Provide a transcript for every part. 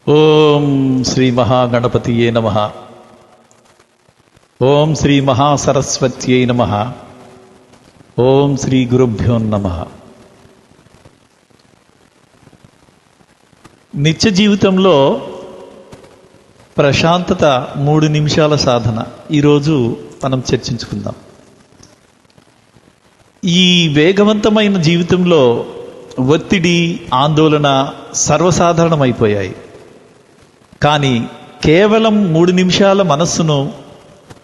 ఓం శ్రీ మహాగణపతియే నమః. ఓం శ్రీ మహాసరస్వత్యై నమః. ఓం శ్రీ గురుభ్యో నమః. నిత్య జీవితంలో ప్రశాంతత 3 నిమిషాల సాధన ఈరోజు మనం చర్చించుకుందాం. ఈ వేగవంతమైన జీవితంలో ఒత్తిడి, ఆందోళన సర్వసాధారణమైపోయాయి. కానీ కేవలం 3 నిమిషాల మనస్సును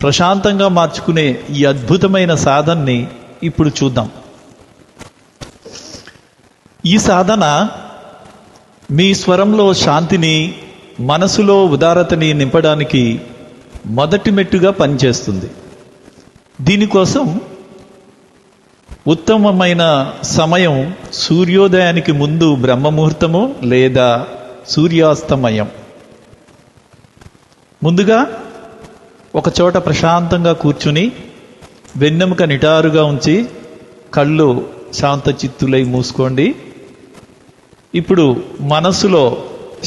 ప్రశాంతంగా మార్చుకునే ఈ అద్భుతమైన సాధనని ఇప్పుడు చూద్దాం. ఈ సాధన మీ స్వరంలో శాంతిని, మనసులో ఉదారతని నింపడానికి మొదటి మెట్టుగా పనిచేస్తుంది. దీనికోసం ఉత్తమమైన సమయం సూర్యోదయానికి ముందు బ్రహ్మముహూర్తము లేదా సూర్యాస్తమయం. ముందుగా ఒక చోట ప్రశాంతంగా కూర్చుని వెన్నెముక నిటారుగా ఉంచి కళ్ళు శాంత చిత్తులై మూసుకోండి. ఇప్పుడు మనసులో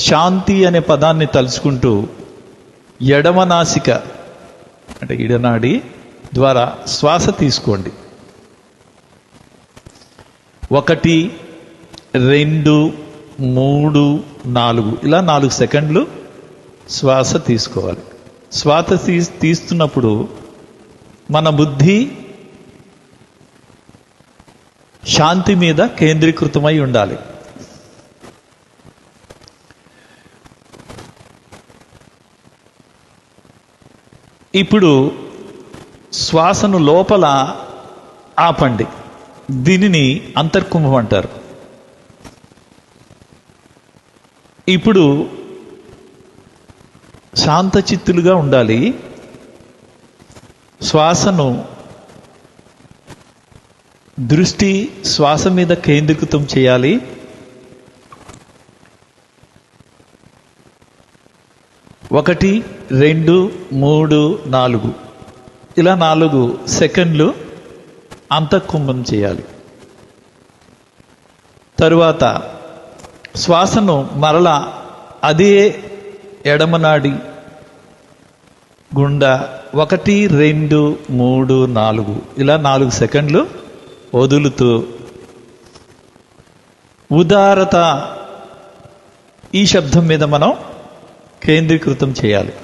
శాంతి అనే పదాన్ని తలుచుకుంటూ ఎడమ నాసిక అంటే ఇడనాడి ద్వారా శ్వాస తీసుకోండి. 1, 2, 3, 4 ఇలా 4 సెకండ్లు శ్వాస తీసుకోవాలి. శ్వాస తీస్తున్నప్పుడు మన బుద్ధి శాంతి మీద కేంద్రీకృతమై ఉండాలి. ఇప్పుడు శ్వాసను లోపల ఆపండి. దీనిని అంతర్కుంభం అంటారు. ఇప్పుడు శాంతచిత్తులుగా ఉండాలి. శ్వాసను దృష్టి శ్వాస మీద కేంద్రీకృతం చేయాలి. ఒకటి, 2, 3, 4 ఇలా 4 సెకండ్లు అంతఃకుంభం చేయాలి. తరువాత శ్వాసను మరలా అదే ఎడమనాడి గుండా 1, 2, 3, 4 ఇలా 4 సెకండ్లు వదులుతూ ఉదారత ఈ శబ్దం మీద మనం కేంద్రీకృతం చేయాలి.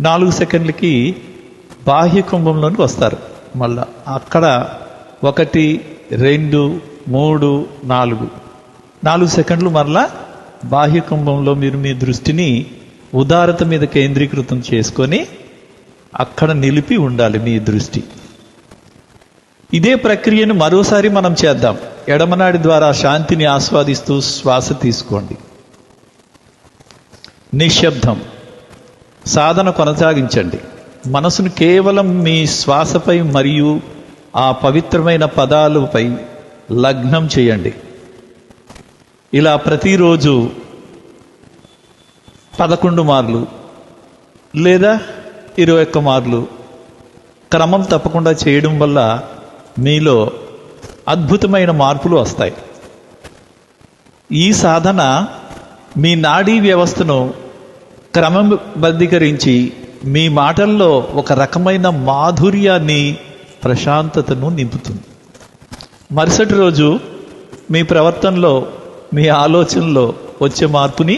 4 సెకండ్లకి బాహ్య కుంభంలోనికి వస్తారు. మళ్ళా అక్కడ 1, 2, 3, 4 సెకండ్లు మరలా బాహ్య కుంభంలో మీరు మీ దృష్టిని ఉదారత మీద కేంద్రీకృతం చేసుకొని అక్కడ నిలిపి ఉండాలి మీ దృష్టి. ఇదే ప్రక్రియను మరోసారి మనం చేద్దాం. ఎడమనాడి ద్వారా శాంతిని ఆస్వాదిస్తూ శ్వాస తీసుకోండి. నిశ్శబ్దం. సాధన కొనసాగించండి. మనసును కేవలం మీ శ్వాసపై మరియు ఆ పవిత్రమైన పదాలపై లగ్నం చేయండి. ఇలా ప్రతిరోజు 11 మార్లు లేదా 21 మార్లు క్రమం తప్పకుండా చేయడం వల్ల మీలో అద్భుతమైన మార్పులు వస్తాయి. ఈ సాధన మీ నాడీ వ్యవస్థను క్రమబద్ధీకరించి మీ మాటల్లో ఒక రకమైన మాధుర్యాన్ని, ప్రశాంతతను నింపుతుంది. మరుసటి రోజు మీ ప్రవర్తనలో, మీ ఆలోచనలో వచ్చే మార్పుని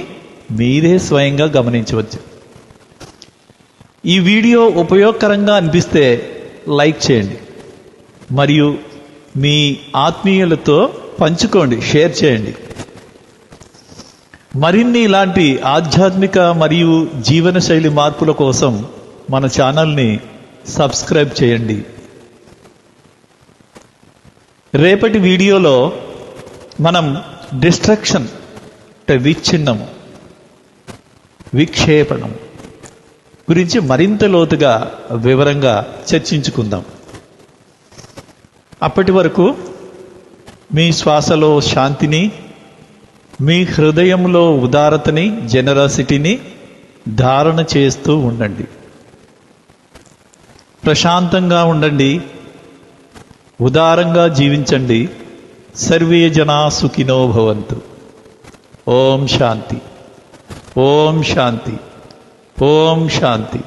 మీరే స్వయంగా గమనించవచ్చు. ఈ వీడియో ఉపయోగకరంగా అనిపిస్తే లైక్ చేయండి మరియు మీ ఆత్మీయులతో పంచుకోండి, షేర్ చేయండి. మరిన్ని ఇలాంటి ఆధ్యాత్మిక మరియు జీవనశైలి మార్పుల కోసం మన ఛానల్ని సబ్స్క్రైబ్ చేయండి. రేపటి వీడియోలో మనం డిస్ట్రక్షన్ అంటే విచ్ఛిన్నము, విక్షేపణం గురించి మరింత లోతుగా వివరంగా చర్చించుకుందాం. అప్పటి వరకు మీ శ్వాసలో శాంతిని, మీ హృదయంలో ఉదారతని, జెనరాసిటీని ధారణ చేస్తూ ఉండండి. ప్రశాంతంగా ఉండండి, ఉదారంగా జీవించండి. సర్వే జనా సుఖినో భవంతు. ఓం శాంతి. ఓం శాంతి. ఓం శాంతి.